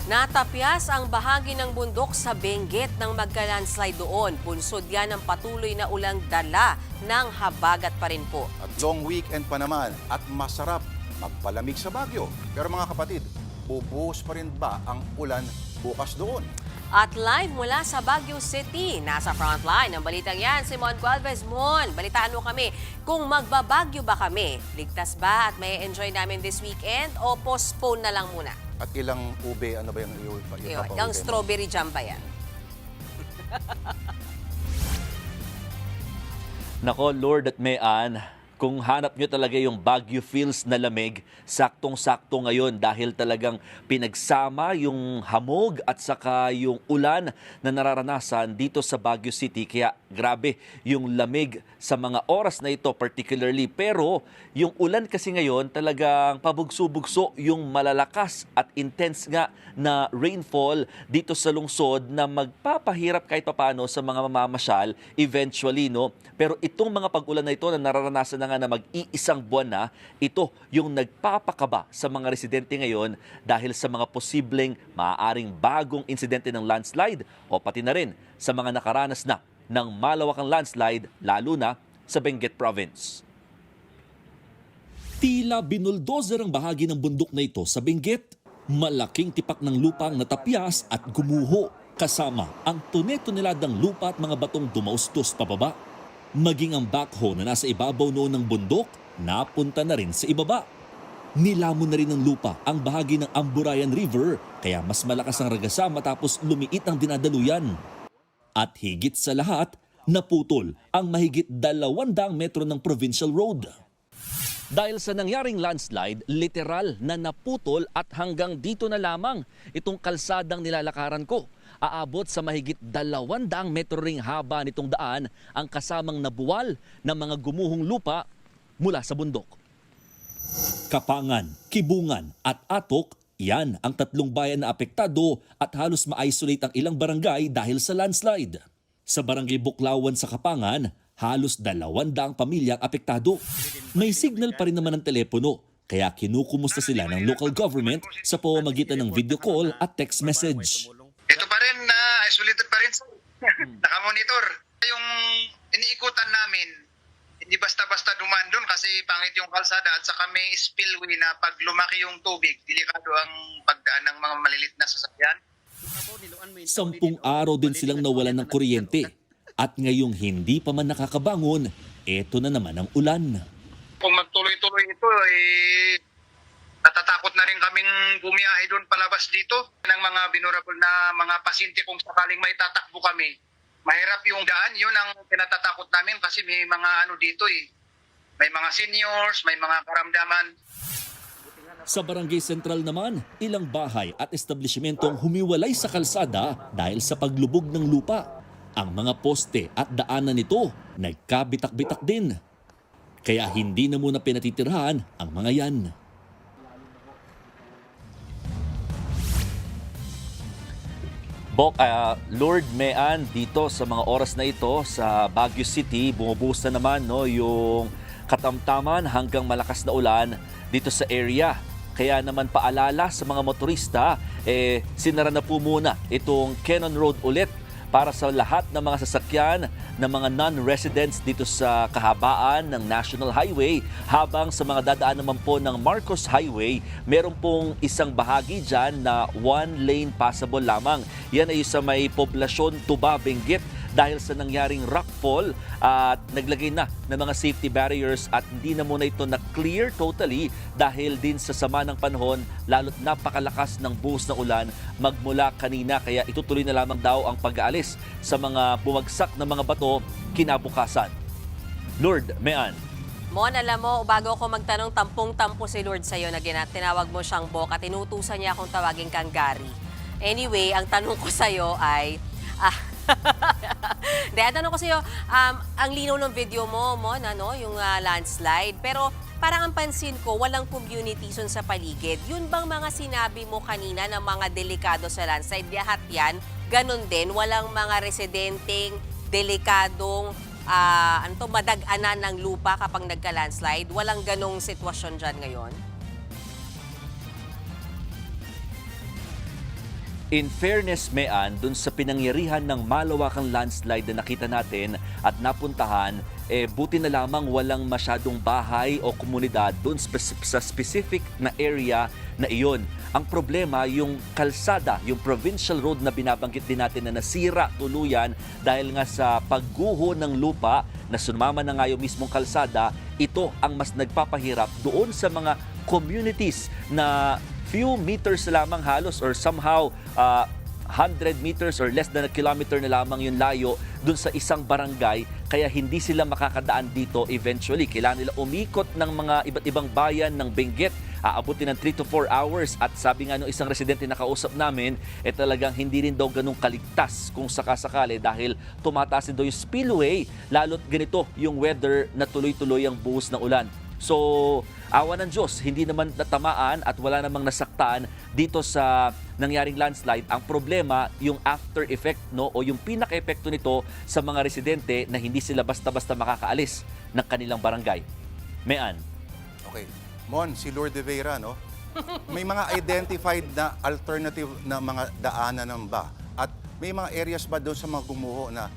Natapyas ang bahagi ng bundok sa Benguet nang magka-landslide doon. Bunsod yan ng patuloy na ulang dala ng habagat pa rin po. At long weekend pa naman at masarap magpalamig sa Baguio. Pero mga kapatid, bubuhos pa rin ba ang ulan bukas doon? At live mula sa Baguio City, nasa frontline ng balitang yan, si Mon Gualvez. Mon, balitaan mo kami kung magbabagyo ba kami. Ligtas ba at may enjoy namin this weekend o postpone na lang muna? At ilang ube, ano ba yung Yung strawberry jam ba yan? Nako, Lord at Mayan, kung hanap nyo talaga yung Baguio feels na lamig, saktong-sakto ngayon dahil talagang pinagsama yung hamog at saka yung ulan na nararanasan dito sa Baguio City. Kaya grabe yung lamig sa mga oras na ito particularly. Pero yung ulan kasi ngayon talagang pabugso-bugso yung malalakas at intense nga na rainfall dito sa lungsod na magpapahirap kahit papano sa mga mamamasyal eventually, no? Pero itong mga pag-ulan na ito na nararanasan na nga na mag-iisang buwan na, ito yung nagpapakaba sa mga residente ngayon dahil sa mga posibleng maaaring bagong insidente ng landslide o pati na rin sa mga nakaranas na ng malawakang landslide lalo na sa Benguet Province. Tila binuldozer ang bahagi ng bundok na ito sa Benguet. Malaking tipak ng lupa ang natapyas at gumuho kasama ang tone-toneladang lupa at mga batong dumaustos pababa. Maging ang backhoe na nasa ibabaw noon ng bundok, napunta na rin sa ibaba. Nilamon na rin ng lupa ang bahagi ng Amburayan River kaya mas malakas ang ragasa matapos lumiit ang dinadaluyan. At higit sa lahat, naputol ang mahigit 200 metro ng provincial road. Dahil sa nangyaring landslide, literal na naputol at hanggang dito na lamang itong kalsadang nilalakaran ko. Aabot sa mahigit 200 metro ring haba nitong daan ang kasamang nabuwal ng mga gumuhong lupa mula sa bundok. Kapangan, Kibungan at Atok, yan ang tatlong bayan na apektado at halos ma-isolate ang ilang barangay dahil sa landslide. Sa barangay Buklawan sa Kapangan, halos 200 pamilyang apektado. May signal pa rin naman ang telepono, kaya kinukumusta sila ng local government sa pamamagitan ng video call at text message. Ito pa rin, isolated pa rin. Nakamonitor. Yung iniikutan namin, hindi basta-basta dumaan doon kasi pangit yung kalsada at saka may spillway na pag lumaki yung tubig, delikado ang pagdaan ng mga malilit na sasakyan. 10 araw din silang nawalan ng kuryente. At ngayong hindi pa man nakakabangon, eto na naman ang ulan. Kung magtuloy-tuloy ito, natatakot na rin kaming bumiyahe doon palabas dito ng mga vulnerable na mga pasyente kung sakaling may tatakbo kami. Mahirap yung daan, yun ang pinatatakot namin kasi may mga ano dito May mga seniors, may mga karamdaman. Sa Barangay Sentral naman, ilang bahay at establishmentong humiwalay sa kalsada dahil sa paglubog ng lupa. Ang mga poste at daanan nito nagkabitak-bitak din. Kaya hindi na muna pinatitirhan ang mga yan. Lord Mayan, dito sa mga oras na ito sa Baguio City, bumubuhos na naman yung katamtaman hanggang malakas na ulan dito sa area. Kaya naman paalala sa mga motorista, sinara na po muna itong Cannon Road ulit para sa lahat ng mga sasakyan ng mga non-residents dito sa kahabaan ng National Highway, habang sa mga dadaan naman po ng Marcos Highway, meron pong isang bahagi dyan na one lane passable lamang. Yan ay sa may poblasyon Tuba, Benguet, dahil sa nangyaring rockfall at naglagay na ng mga safety barriers at hindi na muna ito na-clear totally dahil din sa sama ng panahon, lalo't napakalakas ng buhos na ulan magmula kanina, kaya itutuloy na lamang daw ang pag-aalis sa mga bumagsak na mga bato kinabukasan. Lord Mayan. Mon, alam mo, bago ako magtanong, tampong-tampo si Lord sa'yo na tinawag mo siyang Bok at inutusan niya akong tawagin kang Gary. Anyway, ang tanong ko sa'yo ay... Hindi, ang tanong ko sa'yo, ang linaw ng video mo, Mon, yung landslide. Pero parang ang pansin ko, walang community zone sa paligid. Yun bang mga sinabi mo kanina ng mga delikado sa landslide? Lahat yan, ganun din, walang mga residenteng delikadong madag-anan ng lupa kapag nagka-landslide? Walang ganong sitwasyon dyan ngayon? In fairness, Mean, dun sa pinangyarihan ng malawakang landslide na nakita natin at napuntahan, buti na lamang walang masyadong bahay o komunidad dun sa specific na area na iyon. Ang problema, yung kalsada, yung provincial road na binabanggit din natin na nasira tuluyan dahil nga sa pagguho ng lupa na sumama na nga yung mismong kalsada, ito ang mas nagpapahirap doon sa mga communities na few meters lamang halos or somehow 100 meters or less than a kilometer na lamang yung layo dun sa isang barangay, kaya hindi sila makakadaan dito eventually. Kailangan nila umikot ng mga iba't ibang bayan ng Benguet. Aabutin ng 3 to 4 hours at sabi nga nung isang residente na kausap namin, talagang hindi rin daw ganung kaligtas kung sakasakali dahil tumataas din daw yung spillway, lalo't ganito yung weather na tuloy-tuloy ang buhos ng ulan. So, awa ng Diyos, hindi naman natamaan at wala namang nasaktan dito sa nangyaring landslide. Ang problema, yung after effect, no, o yung pinaka-epekto nito sa mga residente na hindi sila basta-basta makakaalis ng kanilang barangay. Mean. Okay. Mon, si Lord de Vera, no? May mga identified na alternative na mga daanan ng ba? At may mga areas ba doon sa mga gumuho na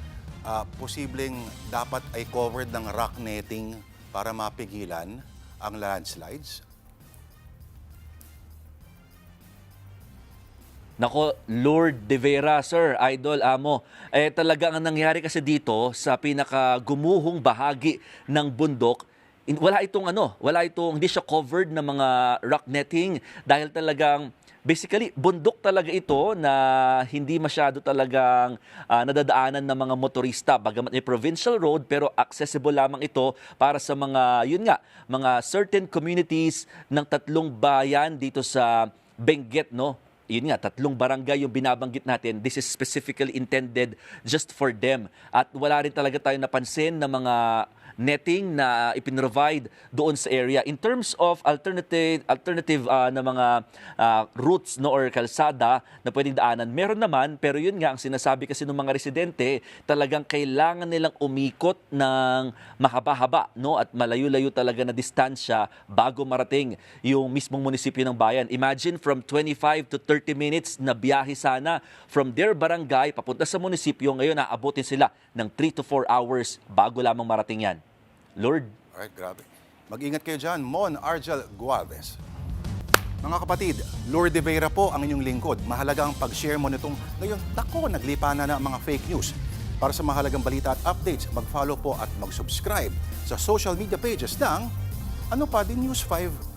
posibleng dapat ay covered ng rock netting para mapigilan ang landslides? Nako, Lord de Vera, sir, idol, amo. Talagang ang nangyari kasi dito sa pinakagumuhong bahagi ng bundok, wala itong hindi siya covered na mga rock netting dahil talagang basically bundok talaga ito na hindi masyado talagang nadadaanan ng mga motorista. Bagamat may provincial road pero accessible lamang ito para sa mga certain communities ng 3 bayan dito sa Benguet, no? Yun nga, 3 barangay yung binabanggit natin. This is specifically intended just for them. At wala rin talaga tayong napansin na mga netting na ipinrovide doon sa area. In terms of alternative na mga routes, no, or kalsada na pwedeng daanan, meron naman, pero yun nga, ang sinasabi kasi ng mga residente, talagang kailangan nilang umikot ng mahaba-haba, no, at malayo-layo talaga na distansya bago marating yung mismong munisipyo ng bayan. Imagine from 25 to 30 minutes na biyahe sana from their barangay papunta sa munisipyo, ngayon aabutin sila ng 3 to 4 hours bago lamang marating yan. Lord. Alright, grabe. Mag-ingat kayo dyan, Mon Argel Gualvez. Mga kapatid, Lord de Vera po ang inyong lingkod. Mahalaga ang pag-share mo nitong ngayon, naglipa na ng mga fake news. Para sa mahalagang balita at updates, mag-follow po at mag-subscribe sa social media pages ng Ano Pa Din News 5